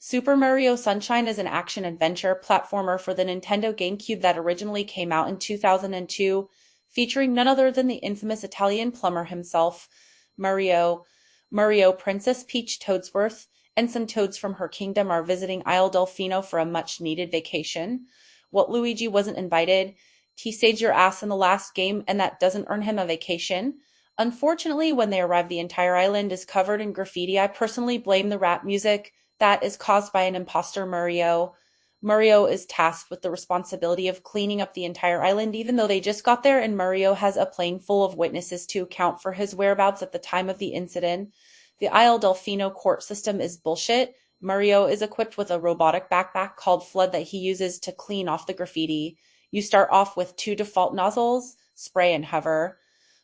Super Mario Sunshine is an action-adventure platformer for the Nintendo GameCube that originally came out in 2002, featuring none other than the infamous Italian plumber himself, Mario. Princess Peach Toadsworth, and some toads from her kingdom are visiting Isle Delfino for a much-needed vacation. What Luigi wasn't invited? He saved your ass in the last game, and that doesn't earn him a vacation. Unfortunately, when they arrive, the entire island is covered in graffiti. I personally blame the rap music that is caused by an imposter Mario. Mario is tasked with the responsibility of cleaning up the entire island, even though they just got there, and Mario has a plane full of witnesses to account for his whereabouts at the time of the incident. The Isle Delfino court system is bullshit. Mario is equipped with a robotic backpack called Flood that he uses to clean off the graffiti. You start off with two default nozzles, spray and hover.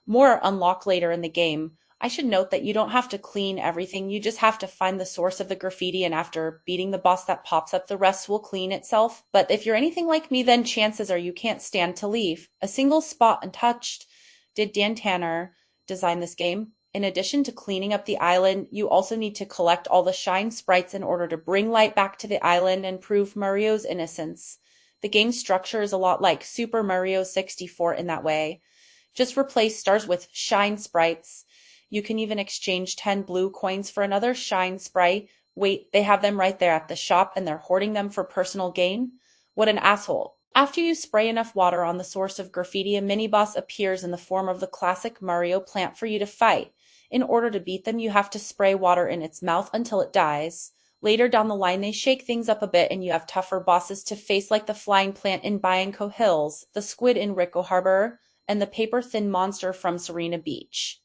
More unlock later in the game. I should note that you don't have to clean everything, you just have to find the source of the graffiti, and after beating the boss that pops up, the rest will clean itself. But if you're anything like me, then chances are you can't stand to leave. A single spot untouched. Did Dan Tanner design this game? In addition to cleaning up the island, you also need to collect all the shine sprites in order to bring light back to the island and prove Mario's innocence. The game's structure is a lot like Super Mario 64 in that way. Just replace stars with shine sprites. You can even exchange 10 blue coins for another shine sprite. Wait, they have them right there at the shop and they're hoarding them for personal gain? What an asshole. After you spray enough water on the source of graffiti, a mini-boss appears in the form of the classic Mario plant for you to fight. In order to beat them, you have to spray water in its mouth until it dies. Later down the line, they shake things up a bit and you have tougher bosses to face, like the flying plant in Bianco Hills, the squid in Rico Harbor, and the paper-thin monster from Serena Beach.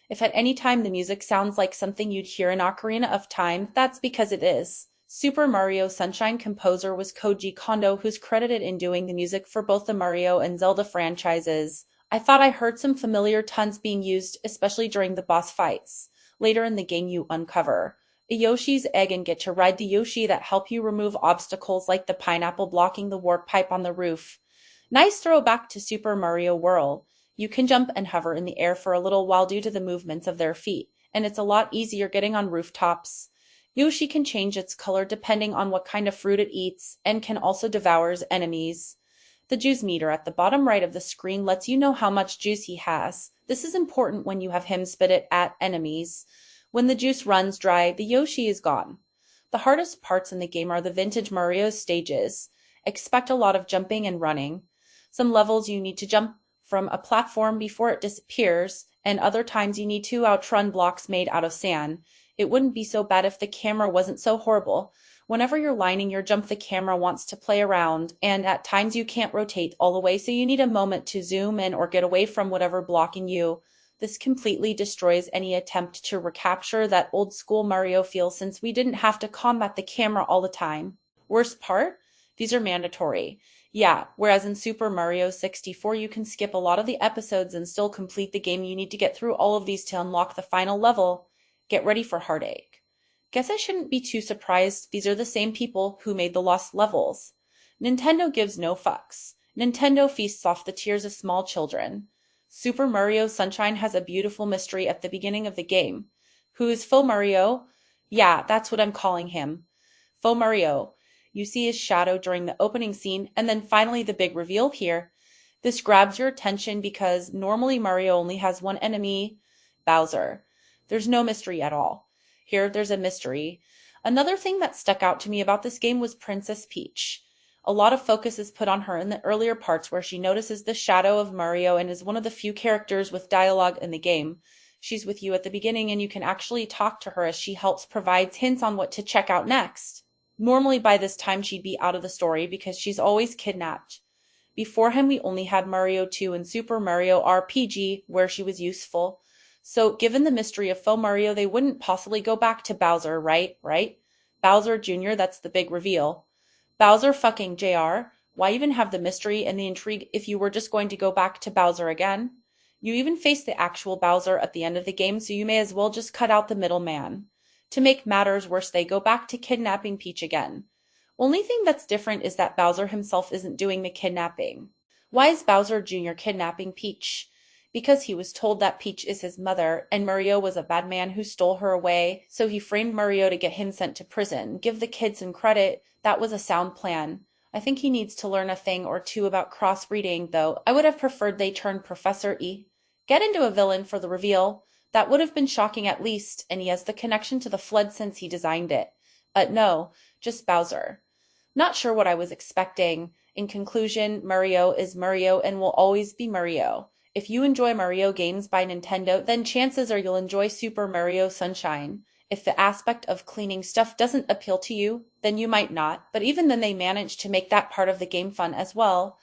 If at any time the music sounds like something you'd hear in Ocarina of Time, that's because it is. Super Mario Sunshine composer was Koji Kondo, who's credited in doing the music for both the Mario and Zelda franchises. I thought I heard some familiar tones being used, especially during the boss fights. Later in the game you uncover a Yoshi's egg and get to ride the Yoshi that help you remove obstacles like the pineapple blocking the warp pipe on the roof. Nice throwback to Super Mario World. You can jump and hover in the air for a little while due to the movements of their feet, and it's a lot easier getting on rooftops. Yoshi can change its color depending on what kind of fruit it eats, and can also devour enemies. The juice meter at the bottom right of the screen lets you know how much juice he has. This is important when you have him spit it at enemies. When the juice runs dry, the Yoshi is gone. The hardest parts in the game are the vintage Mario stages. Expect a lot of jumping and running. Some levels you need to jump from a platform before it disappears, and other times you need to outrun blocks made out of sand. It wouldn't be so bad if the camera wasn't so horrible. Whenever you're lining your jump, the camera wants to play around, and at times you can't rotate all the way, so you need a moment to zoom in or get away from whatever blocking you. This completely destroys any attempt to recapture that old school Mario feel, since we didn't have to combat the camera all the time. Worst part? These are mandatory. Yeah, whereas in Super Mario 64 you can skip a lot of the episodes and still complete the game, you need to get through all of these to unlock the final level. Get ready for heartache. Guess I shouldn't be too surprised, these are the same people who made the lost levels. Nintendo gives no fucks. Nintendo feasts off the tears of small children. Super Mario Sunshine has a beautiful mystery at the beginning of the game. Who is Faux Mario? Yeah, that's what I'm calling him. Faux Mario. You see his shadow during the opening scene, and then finally the big reveal here. This grabs your attention because normally Mario only has one enemy, Bowser. There's no mystery at all. Here, there's a mystery. Another thing that stuck out to me about this game was Princess Peach. A lot of focus is put on her in the earlier parts where she notices the shadow of Mario and is one of the few characters with dialogue in the game. She's with you at the beginning and you can actually talk to her as she helps provides hints on what to check out next. Normally by this time she'd be out of the story because she's always kidnapped. Beforehand we only had Mario 2 and Super Mario RPG where she was useful. So given the mystery of Faux Mario, they wouldn't possibly go back to Bowser, right? Bowser Jr., that's the big reveal. Bowser fucking Jr., why even have the mystery and the intrigue if you were just going to go back to Bowser again? You even face the actual Bowser at the end of the game, so you may as well just cut out the middleman. To make matters worse, they go back to kidnapping Peach again. Only thing that's different is that Bowser himself isn't doing the kidnapping. Why is Bowser Jr. kidnapping Peach? because he was told that Peach is his mother, and Mario was a bad man who stole her away, so he framed Mario to get him sent to prison. Give the kid some credit, that was a sound plan. I think he needs to learn a thing or two about cross-reading, though. I would have preferred they turned Professor E. Get into a villain for the reveal. That would have been shocking at least, and he has the connection to the flood since he designed it. But no, just Bowser. Not sure what I was expecting. In conclusion, Mario is Mario and will always be Mario. If you enjoy Mario games by Nintendo, then chances are you'll enjoy Super Mario Sunshine. If the aspect of cleaning stuff doesn't appeal to you, then you might not, but even then they managed to make that part of the game fun as well.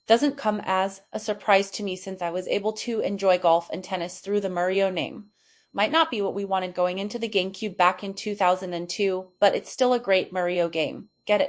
Doesn't come as a surprise to me since I was able to enjoy golf and tennis through the Mario name. Might not be what we wanted going into the GameCube back in 2002, but it's still a great Mario game. Get it?